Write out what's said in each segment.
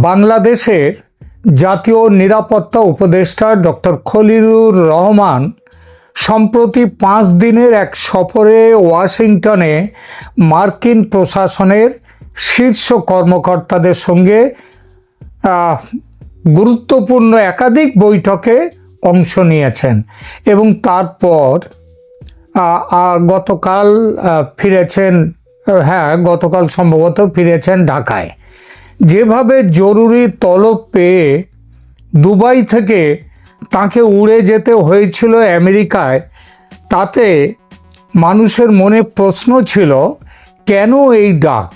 বাংলাদেশের জাতীয় নিরাপত্তা উপদেষ্টা ডক্টর খলিলুর রহমান সম্প্রতি 5 দিনের এক সফরে ওয়াশিংটনে মার্কিন প্রশাসনের শীর্ষ কর্মকর্তাদের সঙ্গে গুরুত্বপূর্ণ একাধিক বৈঠকে অংশ নিয়েছেন এবং তারপর গতকাল সম্ভবত ফিরেছেন ঢাকায়। যেভাবে জরুরি তলব পেয়ে দুবাই থেকে তাকে উড়ে যেতে হয়েছিল আমেরিকায়, তাতে মানুষের মনে প্রশ্ন ছিল, কেন এই ডাক,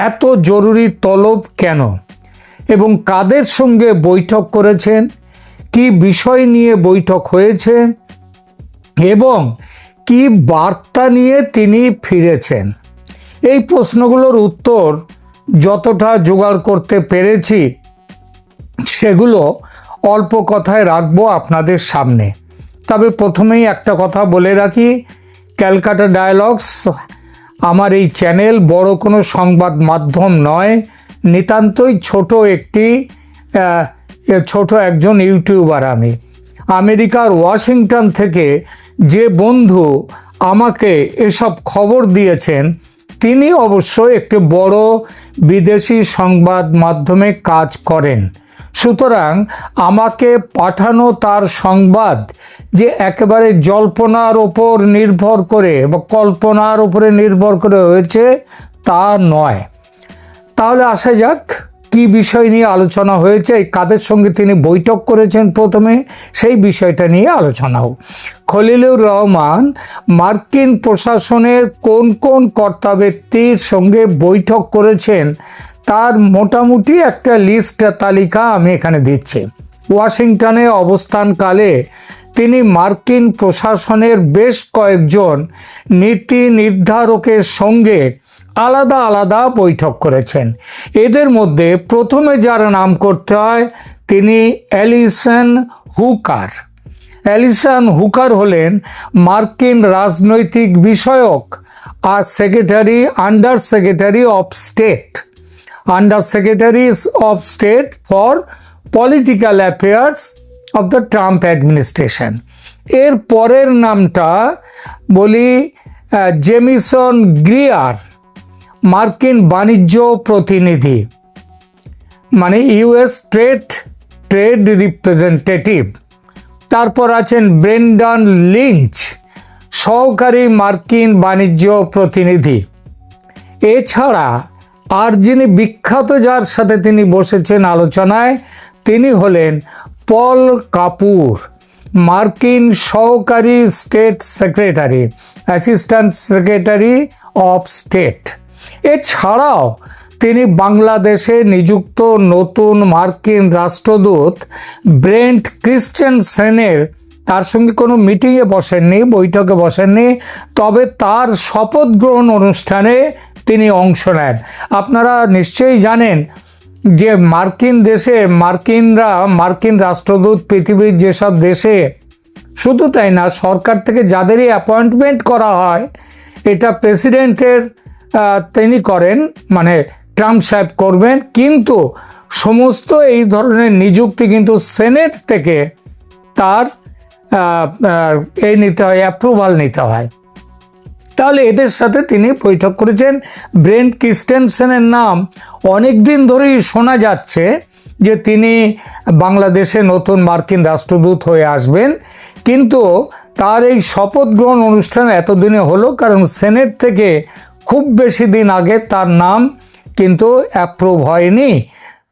এত জরুরি তলব কেন, এবং কাদের সঙ্গে বৈঠক করেছেন, কি বিষয় নিয়ে বৈঠক হয়েছে এবং কি বার্তা নিয়ে তিনি ফিরেছেন। এই প্রশ্নগুলোর উত্তর যতটা জোগাড় করতে পেরেছি সেগুলো অল্প কথায় রাখবো আপনাদের সামনে। তবে প্রথমেই একটা কথা বলে রাখি, ক্যালকাটা ডায়ালগস আমার এই চ্যানেল বড় কোনো সংবাদ মাধ্যম নয়, নিতান্তই ছোট একজন ইউটিউবার। আমি আমেরিকার ওয়াশিংটন থেকে যে বন্ধু আমাকে এসব খবর দিয়েছেন তিনি অবশ্য একটি বড় বিদেশি সংবাদ মাধ্যমে কাজ করেন, সুতরাং আমাকে পাঠানো তার সংবাদ যে একেবারে জল্পনার ওপর নির্ভর করে বা কল্পনার উপরে নির্ভর করে হয়েছে তা নয়। তাহলে আসা যাক, কি বিষয় নিয়ে আলোচনা হয়েছে, কাদের সঙ্গে তিনি বৈঠক করেছেন, প্রথমে সেই বিষয়টা নিয়ে আলোচনা হোক। খলিলুর রহমান মার্কিন প্রশাসনের কোন কোন কর্তা ব্যক্তির সঙ্গে বৈঠক করেছেন তার মোটামুটি একটা তালিকা আমি এখানে দিচ্ছি। ওয়াশিংটনে অবস্থানকালে তিনি মার্কিন প্রশাসনের বেশ কয়েকজন নীতি নির্ধারকের সঙ্গে আলাদা আলাদা বৈঠক করেছেন। এদের মধ্যে প্রথমে যার নাম করতে হয় তিনি অ্যালিসন হুকার হলেন মার্কিন রাজনৈতিক বিষয়ক আর under secretary of state for political affairs of the Trump administration. এর পরের নামটা বলি জেমিসন গ্রিয়ার, মার্কিন বাণিজ্য প্রতিনিধি, মানে ইউএস ট্রেড রিপ্রেজেন্টেটিভ। তারপর আছেন ব্রেন্ডন লিঞ্চ, সহকারী মার্কিন বাণিজ্য প্রতিনিধি। এছাড়া আর যিনি বিখ্যাত, যার সাথে তিনি বসেছেন আলোচনায়, তিনি হলেন পল কাপুর, মার্কিন সহকারী state secretary, assistant secretary of state. এছাড়াও তিনি বাংলাদেশে নিযুক্ত নতুন মার্কিন রাষ্ট্রদূত ব্রেন্ট ক্রিস্টেনসেনের তার সঙ্গে কোনো মিটিংয়ে বসেননি, বৈঠকে বসেননি, তবে তার শপথ গ্রহণ অনুষ্ঠানে তিনি অংশ নেন। আপনারা নিশ্চয়ই জানেন যে মার্কিন রাষ্ট্রদূত পৃথিবীর যেসব দেশে, শুধু তাই না, সরকার থেকে যাদেরই অ্যাপয়েন্টমেন্ট করা হয় এটা প্রেসিডেন্টের তিনি করেন, মানে ট্রাম্প সাহেব করবেন, কিন্তু সমস্ত এই ধরনের নিযুক্তি কিন্তু সেনেট থেকে তার অ্যাপ্রুভাল নিতে হয়। তাহলে এদের সাথে তিনি বৈঠক করেছেন। ব্রেন্ট ক্রিস্টেনসেনের নাম অনেক দিন ধরেই শোনা যাচ্ছে যে তিনি বাংলাদেশে নতুন মার্কিন রাষ্ট্রদূত হয়ে আসবেন, কিন্তু তার এই শপথ গ্রহণ অনুষ্ঠান এতদিনে হলো কারণ সেনেট থেকে খুব বেশি দিন আগে তার নাম কিন্তু অ্যাপ্রুভ হয়নি।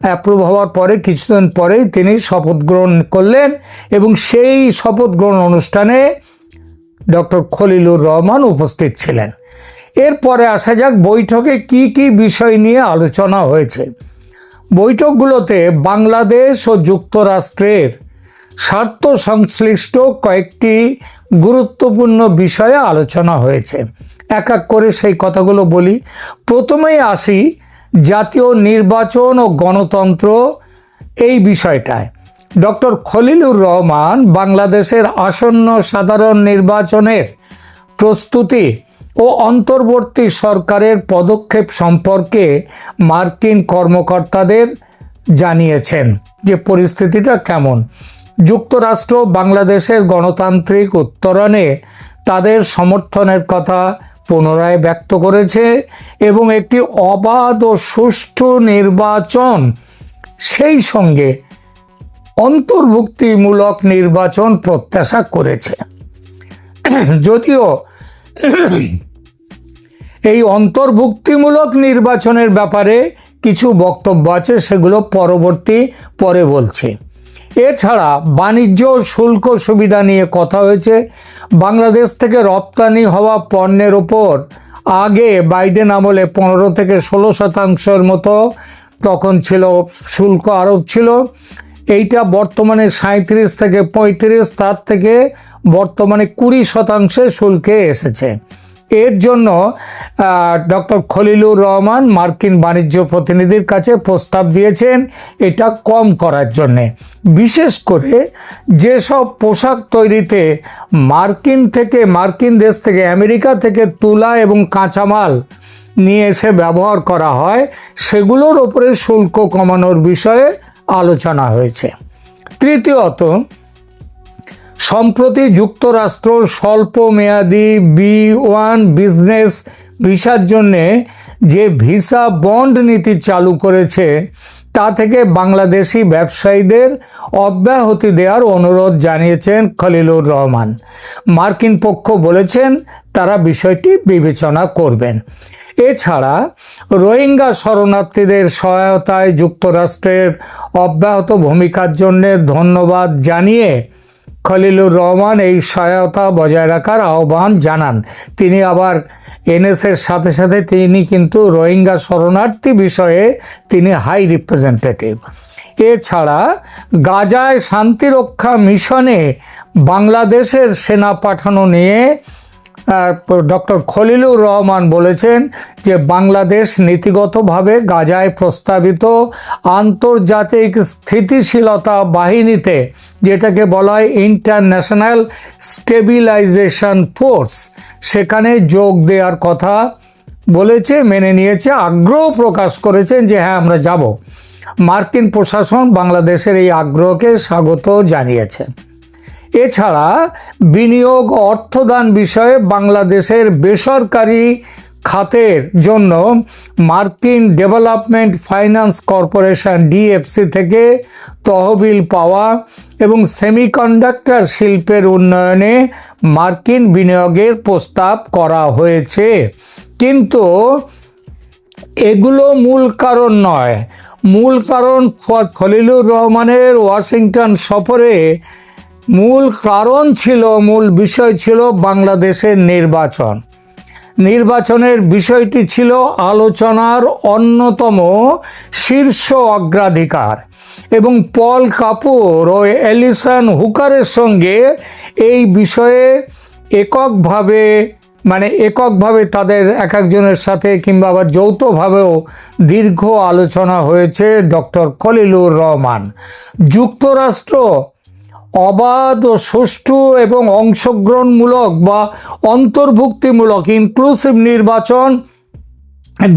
অ্যাপ্রুভ হওয়ার পরে কিছুদিন পরেই তিনি শপথ গ্রহণ করলেন এবং সেই শপথ গ্রহণ অনুষ্ঠানে ডক্টর খলিলুর রহমান উপস্থিত ছিলেন। এরপরে আসা যাক বৈঠকে কি কি বিষয় নিয়ে আলোচনা হয়েছে। বৈঠকগুলোতে বাংলাদেশ ও যুক্তরাষ্ট্রের স্বার্থ সংশ্লিষ্ট কয়েকটি গুরুত্বপূর্ণ বিষয়ে আলোচনা হয়েছে। এক এক করে সেই কথাগুলো বলি। প্রথমেই আসি জাতীয় নির্বাচন ও গণতন্ত্র এই বিষয়টায়। ডক্টর খলিলুর রহমান বাংলাদেশের আসন্ন সাধারণ নির্বাচনের প্রস্তুতি ও অন্তর্বর্তী সরকারের পদক্ষেপ সম্পর্কে মার্কিন কর্মকর্তাদের জানিয়েছেন যে পরিস্থিতিটা কেমন। যুক্তরাষ্ট্র বাংলাদেশের গণতান্ত্রিক উত্তরণে তাদের সমর্থনের কথা পুনরায় ব্যক্ত করেছে এবং একটি অবাধ ও সুষ্ঠু নির্বাচন, সেই সঙ্গে অন্তর্ভুক্তিমূলক নির্বাচন প্রত্যাশা করেছে। যদিও এই অন্তর্ভুক্তিমূলক নির্বাচনের ব্যাপারে কিছু বক্তব্য আছে, সেগুলো পরে বলছি। এছাড়া বাণিজ্য শুল্ক সুবিধা নিয়ে কথা হয়েছে। বাংলাদেশ থেকে রপ্তানি হওয়া পণ্যের ওপর আগে বাইডেন আমলে 15 থেকে 16% মতো তখন ছিল শুল্ক আরোপ ছিল। এইটা বর্তমানে 37 থেকে 35, তার থেকে বর্তমানে 20% শুল্কে এসেছে। এর জন্য ডক্টর খলিলুর রহমান মার্কিন বাণিজ্য প্রতিনিধির কাছে প্রস্তাব দিয়েছেন এটা কম করার জন্যে। বিশেষ করে যেসব পোশাক তৈরিতে মার্কিন দেশ থেকে, আমেরিকা থেকে তুলা এবং কাঁচামাল নিয়ে এসে ব্যবহার করা হয়, সেগুলোর ওপরে শুল্ক কমানোর বিষয়ে আলোচনা হয়েছে। তৃতীয়ত, সম্প্রতি যুক্তরাষ্ট্র স্বল্প মেয়াদী B1 বিজনেস ভিসার জন্যে যে ভিসা বন্ড নীতি চালু করেছে, তা থেকে বাংলাদেশি ব্যবসায়ীদের অব্যাহতি দেওয়ার অনুরোধ জানিয়েছেন খলিলুর রহমান। মার্কিন পক্ষ বলেছেন তারা বিষয়টি বিবেচনা করবেন। এছাড়া রোহিঙ্গা শরণার্থীদের সহায়তায় যুক্তরাষ্ট্রের অব্যাহত ভূমিকার জন্য ধন্যবাদ জানিয়ে খলিলুর রহমান এই সহায়তা বজায় রাখার আহ্বান জানান। তিনি আবার এনএসের সাথে সাথে তিনি কিন্তু রোহিঙ্গা শরণার্থী বিষয়ে তিনি হাই রিপ্রেজেন্টেটিভ। এছাড়া গাজায় শান্তিরক্ষা মিশনে বাংলাদেশের সেনা পাঠানো নিয়ে ডক্টর খলিলুর রহমান বলেছেন যে বাংলাদেশ নীতিগতভাবে গাজায় প্রস্তাবিত আন্তর্জাতিক স্থিতিশীলতা বাহিনীতে, যেটাকে বলা হয় ইন্টারন্যাশনাল স্টেবিলাইজেশন ফোর্স, সেখানে যোগ দেওয়ার কথা বলেছে, মেনে নিয়েছে, আগ্রহ প্রকাশ করেছেন যে হ্যাঁ আমরা যাব। মার্কিন প্রশাসন বাংলাদেশের এই আগ্রহকে স্বাগত জানিয়েছে। এছাড়া বিনিয়োগ অর্থদান বিষয়ে বাংলাদেশের বেসরকারি খাতের জন্য মার্কিন ডেভেলপমেন্ট ফাইন্যান্স কর্পোরেশন DFC থেকে তহবিল পাওয়া এবং সেমিকন্ডাক্টর শিল্পের উন্নয়নে মার্কিন বিনিয়োগের প্রস্তাব করা হয়েছে। কিন্তু এগুলো মূল কারণ নয়। মূল কারণ খলিলুর রহমানের ওয়াশিংটন সফরে মূল বিষয় ছিল বাংলাদেশের নির্বাচনের বিষয়টি ছিল আলোচনার অন্যতম শীর্ষ অগ্রাধিকার এবং পল কাপুর ও অ্যালিসন হুকারের সঙ্গে এই বিষয়ে এককভাবে তাদের এক একজনের সাথে কিংবা আবার যৌথভাবেও দীর্ঘ আলোচনা হয়েছে। ডক্টর খলিলুর রহমান যুক্তরাষ্ট্র অবাধ ও সুষ্ঠু এবং অংশগ্রহণমূলক বা অন্তর্ভুক্তিমূলক ইনক্লুসিভ নির্বাচন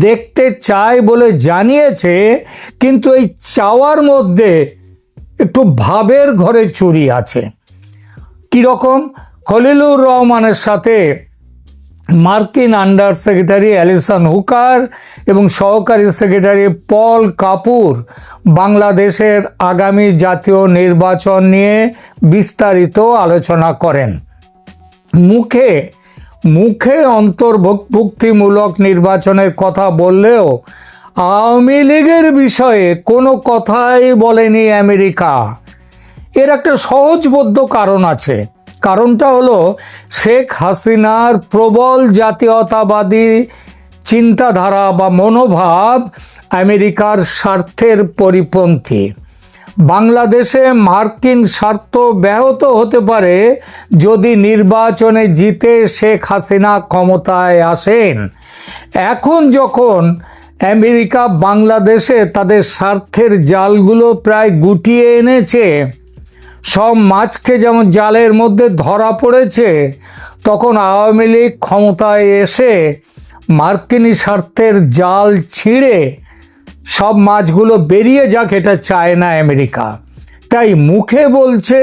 দেখতে চায় বলে জানিয়েছে, কিন্তু এই চাওয়ার মধ্যে একটু ভাবের ঘরে চুরি আছে। কীরকম? খলিলুর রহমানের সাথে মার্কিন আন্ডার সেক্রেটারি অ্যালিসন হুকার এবং সহকারী সেক্রেটারি পল কাপুর বাংলাদেশের আগামী জাতীয় নির্বাচন নিয়ে বিস্তারিত আলোচনা করেন। মুখে অন্তর্ভুক্তিমূলক নির্বাচনের কথা বললেও আওয়ামী লীগের বিষয়ে কোনো কথাই বলেনি আমেরিকা। এর একটা সহজবোধ্য কারণ আছে। কারণটা হলো শেখ হাসিনার প্রবল জাতীয়তাবাদী চিন্তাধারা বা মনোভাব আমেরিকার স্বার্থের পরিপন্থী। বাংলাদেশে মার্কিন স্বার্থ ব্যাহত হতে পারে যদি নির্বাচনে জিতে শেখ হাসিনা ক্ষমতায় আসেন। এখন যখন আমেরিকা বাংলাদেশে তাদের স্বার্থের জালগুলো প্রায় গুটিয়ে এনেছে, সব মাছকে যেমন জালের মধ্যে ধরা পড়েছে, তখন আওয়ামী লীগ ক্ষমতায় এসে মার্কিনী স্বার্থের জাল ছিঁড়ে সব মাছগুলো বেরিয়ে যাক, এটা চায় না আমেরিকা। তাই মুখে বলছে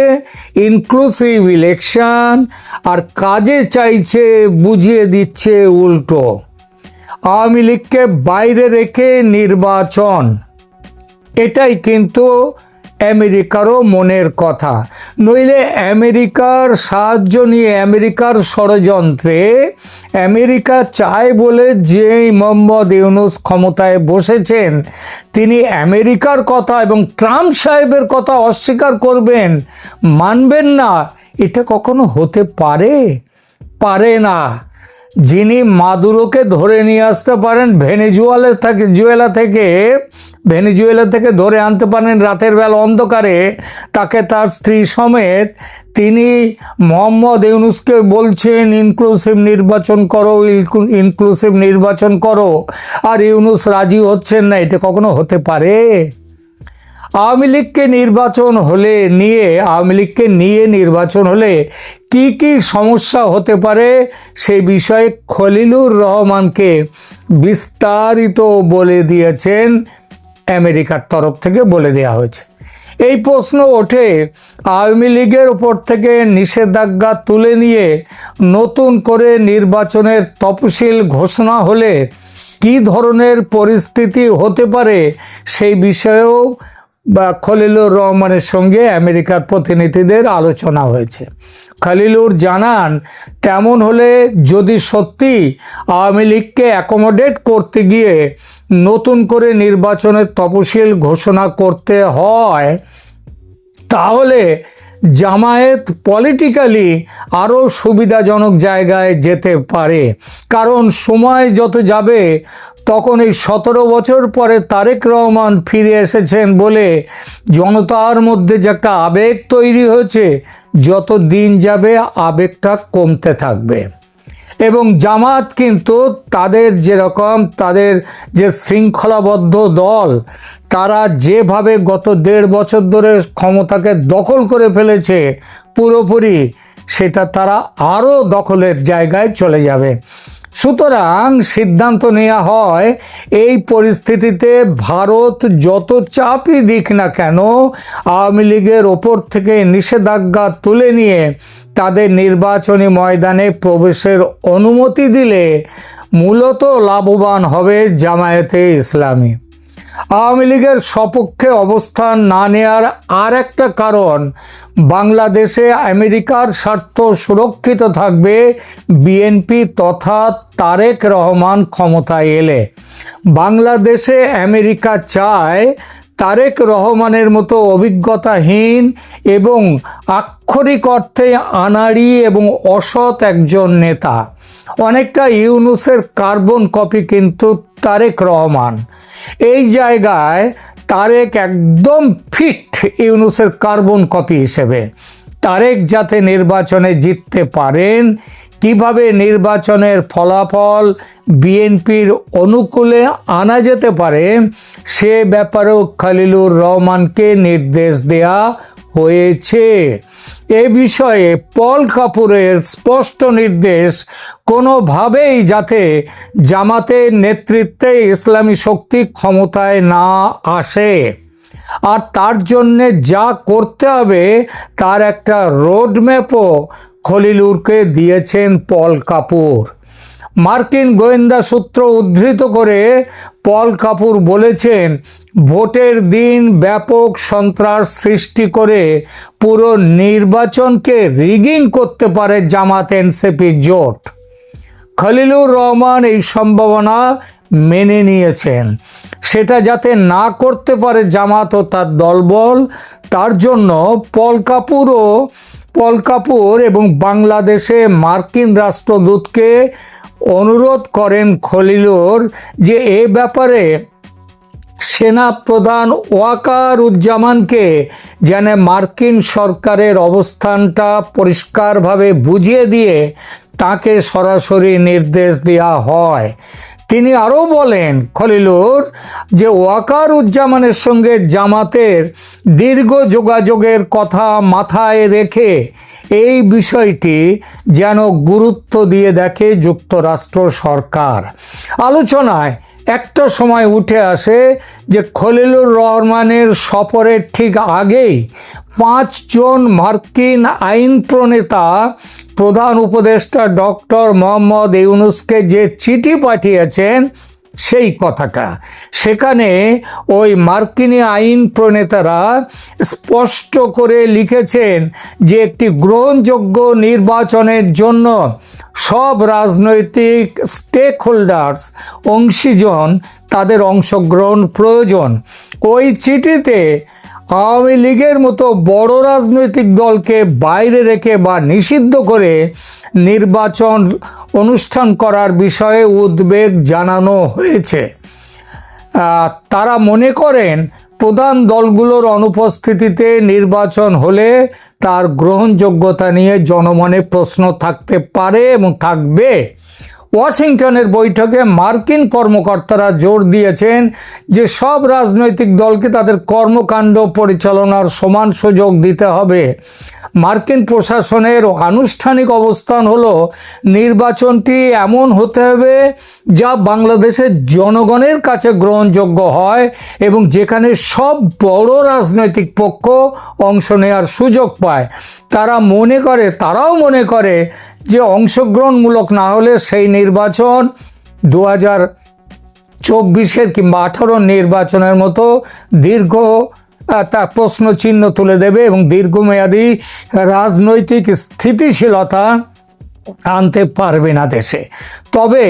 ইনক্লুসিভ ইলেকশন, আর কাজে চাইছে, বুঝিয়ে দিচ্ছে উল্টো। আওয়ামী লীগকে বাইরে রেখে নির্বাচন, এটাই কিন্তু আমেরিকারও মনের কথা। নইলে আমেরিকার সাহায্য নিয়ে, আমেরিকার ষড়যন্ত্রে, আমেরিকা চায় বলে যে মোহাম্মদ ইউনূস ক্ষমতায় বসেছেন, তিনি আমেরিকার কথা এবং ট্রাম্প সাহেবের কথা অস্বীকার করবেন, মানবেন না, এটা কখনো হতে পারে? পারে না। যিনি মাদুরোকে ধরে নিয়ে আসতে পারেন ভেনেজুয়েলা থেকে ধরে আনতে পারেন রাতের বেলা অন্ধকারে, তাকে তার স্ত্রী সমেত, তিনি মোহাম্মদ ইউনূসকে বলছেন ইনক্লুসিভ নির্বাচন করো, আর ইউনূস রাজি হচ্ছেন না। এটা কখনো হতে পারে? আওয়ামী লীগকে নিয়ে নির্বাচন হলে কি কি সমস্যা হতে পারে সেই বিষয়ে খলিলুর রহমানকে বিস্তারিত বলে দিয়েছেন, আমেরিকার তরফ থেকে বলে দেওয়া হয়েছে। এই প্রশ্ন ওঠে, আওয়ামী লীগের উপর থেকে নিষেধাজ্ঞা তুলে নিয়ে নতুন করে নির্বাচনের তফসিল ঘোষণা হলে কি ধরনের পরিস্থিতি হতে পারে, সেই বিষয়েও খলিলুর রহমানের সঙ্গে আমেরিকার প্রতিনিধিদের আলোচনা হয়েছে। খলিলুর জানান, তেমন হলে যদি সত্যি আওয়ামী লীগকে অ্যাকোমোডেট করতে গিয়ে নতুন করে নির্বাচনের তফসিল ঘোষণা করতে হয়, তাহলে জামায়াত পলিটিক্যালি আরও সুবিধাজনক জায়গায় যেতে পারে। কারণ সময় যত যাবে তখন এই 17 বছর পরে তারেক রহমান ফিরে এসেছেন বলে জনতার মধ্যে যে একটা আবেগ তৈরি হয়েছে, যত দিন যাবে আবেগটা কমতে থাকবে। এবং জামাত কিন্তু তাদের যে শৃঙ্খলাবদ্ধ দল, তারা যেভাবে গত 1.5 বছর ধরে ক্ষমতাকে দখল করে ফেলেছে পুরোপুরি, সেটা তারা আরও দখলের জায়গায় চলে যাবে। সুতরাং সিদ্ধান্ত নেওয়া হয়, এই পরিস্থিতিতে ভারত যত চাপই দিক না কেন, আওয়ামী লীগের ওপর থেকে নিষেধাজ্ঞা তুলে নিয়ে তাদের নির্বাচনী ময়দানে প্রবেশের অনুমতি দিলে মূলত লাভবান হবে জামায়াতে ইসলামী। আওয়ামী লীগের সপক্ষে অবস্থান না নেওয়ার আর একটা কারণ, বাংলাদেশে আমেরিকার স্বার্থ সুরক্ষিত থাকবে বিএনপি তথা তারেক রহমান ক্ষমতায় এলে। বাংলাদেশে আমেরিকা চায় তারেক রহমানের মতো অভিজ্ঞতাহীন এবং আক্ষরিক অর্থে আনাড়ি এবং অসৎ একজন নেতা। অনেকটা ইউনূসের কার্বন কপি কিন্তু তারেক রহমান। এই জায়গায় তারেক একদম ফিট ইউনূসের কার্বন কপি হিসেবে। তারেক যাতে নির্বাচনে জিততে পারেন, কিভাবে নির্বাচনের ফলাফল বিএনপির অনুকূলে আনা যেতে পারে, সে ব্যাপারেও খলিলুর রহমানকে নির্দেশ দেয়া হয়েছে। এ বিষয়ে পল কাপুরের স্পষ্ট নির্দেশ, কোনোভাবেই যাতে জামাতের নেতৃত্বে ইসলামী শক্তি ক্ষমতায় না আসে, আর তার জন্যে যা করতে হবে তার একটা রোডম্যাপও খলিলুরকে দিয়েছেন পল কাপুর। মার্কিন গোয়েন্দা সূত্র উদ্ধৃত করে পল কাপুর বলেছেন, ভোটের দিন ব্যাপক সন্ত্রাস সৃষ্টি করে পুরো নির্বাচনকে রিগিং করতে পারে জামাত এনসিপি জোট। খলিলুর রহমান এই সম্ভাবনা মেনে নিয়েছেন। সেটা যাতে না করতে পারে জামাত ও তার দলবল, তার জন্য পল কাপুর এবং বাংলাদেশে মার্কিন রাষ্ট্রদূতকে অনুরোধ করেন খলিলুর যে এ ব্যাপারে সেনা প্রধান ওয়াকারুজ্জামানকে যেন মার্কিন সরকারের অবস্থানটা পরিষ্কারভাবে বুঝিয়ে দিয়ে তাকে সরাসরি নির্দেশ দেওয়া হয়। তিনি আরও বলেন, খলিলুর, যে ওয়াকারুজ্জামানের সঙ্গে জামাতের দীর্ঘ যোগাযোগের কথা মাথায় রেখে এই বিষয়টি যেন গুরুত্ব দিয়ে দেখে যুক্তরাষ্ট্র সরকার। আলোচনায় একটা সময় উঠে আসে যে খলিলুর রহমানের সফরের ঠিক আগেই 5 জন মার্কিন আইন প্রণেতা প্রধান উপদেষ্টা ডক্টর মোহাম্মদ ইউনূসকে যে চিঠি পাঠিয়েছেন সেই কথাটা, সেখানে ওই মার্কিনী আইন প্রণেতারা স্পষ্ট করে লিখেছেন যে একটি গ্রহণযোগ্য নির্বাচনের জন্য সব রাজনৈতিক স্টেক হোল্ডার্স, অংশীজন, তাদের অংশগ্রহণ প্রয়োজন। ওই চিঠিতে আওয়ামী লীগের মতো বড় রাজনৈতিক দলকে বাইরে রেখে বা নিষিদ্ধ করে নির্বাচন অনুষ্ঠান করার বিষয়ে উদ্বেগ জানানো হয়েছে। তারা মনে করেন প্রধান দলগুলোর অনুপস্থিতিতে নির্বাচন হলে তার গ্রহণযোগ্যতা নিয়ে জনমনে প্রশ্ন থাকতে পারে এবং থাকবে। ওয়াশিংটনের বৈঠকে মার্কিন কর্মকর্তারা জোর দিয়েছেন যে সব রাজনৈতিক দলকে তাদের কর্মকাণ্ড পরিচালনার সমান সুযোগ দিতে হবে। মার্কিন প্রশাসনের আনুষ্ঠানিক অবস্থান হলো নির্বাচনটি এমন হতে হবে যা বাংলাদেশের জনগণের কাছে গ্রহণযোগ্য হয় এবং যেখানে সব বড় রাজনৈতিক পক্ষ অংশ নেওয়ার সুযোগ পায়। তারাও মনে করে যে অংশগ্রহণমূলক না হলে সেই নির্বাচন 2024 কিংবা 18 নির্বাচনের মতো দীর্ঘ তা প্রশ্ন চিহ্ন তুলে দেবে এবং দীর্ঘমেয়াদী রাজনৈতিক স্থিতিশীলতা আনতে পারবে না দেশে। তবে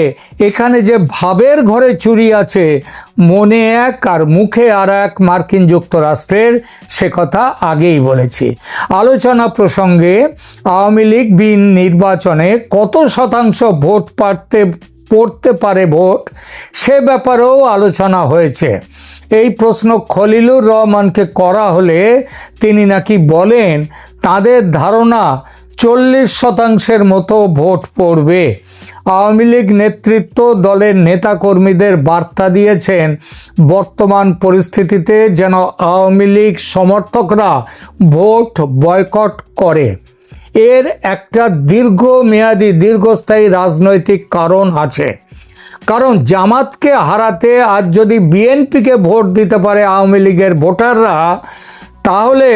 এখানে যে ভাবের ঘরে চুরি আছে, মনে এক আর মুখে আর এক মার্কিন যুক্তরাষ্ট্রের, সে কথা আগেই বলেছি। আলোচনা প্রসঙ্গে আওয়ামী লীগ নির্বাচনে কত শতাংশ ভোট পড়তে পারে ভোট, সে ব্যাপারেও আলোচনা হয়েছে। এই প্রশ্ন খলিলুর রহমানকে করা হলে তিনি নাকি বলেন তাদের ধারণা 40% মতো ভোট পড়বে। আওয়ামী লীগ নেতৃত্ব দলের নেতাকর্মীদের বার্তা দিয়েছেন বর্তমান পরিস্থিতিতে যেন আওয়ামী লীগ সমর্থকরা ভোট বয়কট করে। এর একটা দীর্ঘস্থায়ী রাজনৈতিক কারণ আছে। কারণ জামাতকে হারাতে আজ যদি বিএনপিকে ভোট দিতে পারে আওয়ামী লীগের ভোটাররা, তাহলে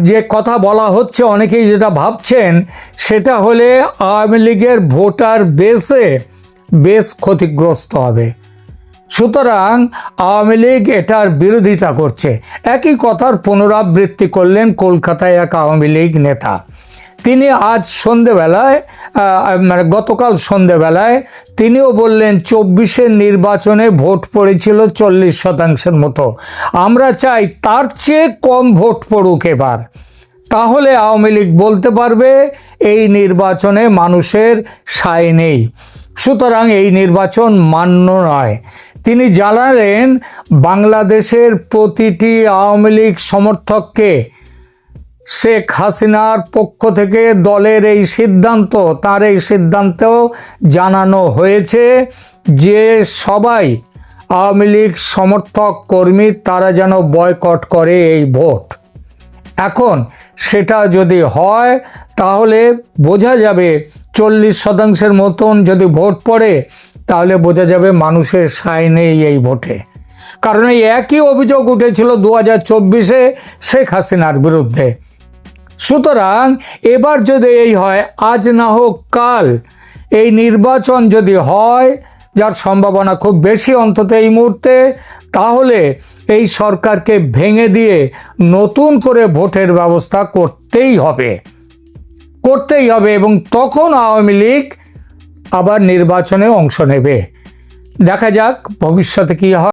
যে কথা বলা হচ্ছে, অনেকেই যেটা ভাবছেন, সেটা হলে আওয়ামী লীগের ভোটার বেশ ক্ষতিগ্রস্ত হবে। সুতরাং আওয়ামী লীগ এটার বিরোধিতা করছে। একই কথার পুনরাবৃত্তি করলেন কলকাতায় এক আওয়ামী লীগ নেতা। তিনি আজ সন্ধেবেলায় গতকাল সন্ধেবেলায় তিনিও বললেন 24 নির্বাচনে ভোট পড়েছিল 40% মতো, আমরা চাই তার চেয়ে কম ভোট পড়ুক এবার, তাহলে আওয়ামী লীগ বলতে পারবে এই নির্বাচনে মানুষের সায় নেই, সুতরাং এই নির্বাচন মান্য নয়। তিনি জানালেন বাংলাদেশের প্রতিটি আওয়ামী লীগ সমর্থককে শেখ হাসিনার পক্ষ থেকে দলের তার এই সিদ্ধান্তেও জানানো হয়েছে যে সবাই আওয়ামী লীগ সমর্থক কর্মী তারা যেন বয়কট করে এই ভোট। এখন সেটা যদি হয় তাহলে বোঝা যাবে 40% মতন যদি ভোট পড়ে, তাহলে বোঝা যাবে মানুষের সায় নেই এই ভোটে। কারণ এই একই অভিযোগ উঠেছিল 2024 শেখ হাসিনার বিরুদ্ধে। সুতরাং এবার যদি এই হয়, আজ না হোক কাল এই নির্বাচন যদি হয়, যার সম্ভাবনা খুব বেশি অন্তত এই মুহূর্তে, তাহলে এই সরকারকে ভেঙে দিয়ে নতুন করে ভোটের ব্যবস্থা করতেই হবে এবং তখন আওয়ামী লীগ আবার নির্বাচনে অংশ নেবে। দেখা যাক ভবিষ্যতে কি হয়।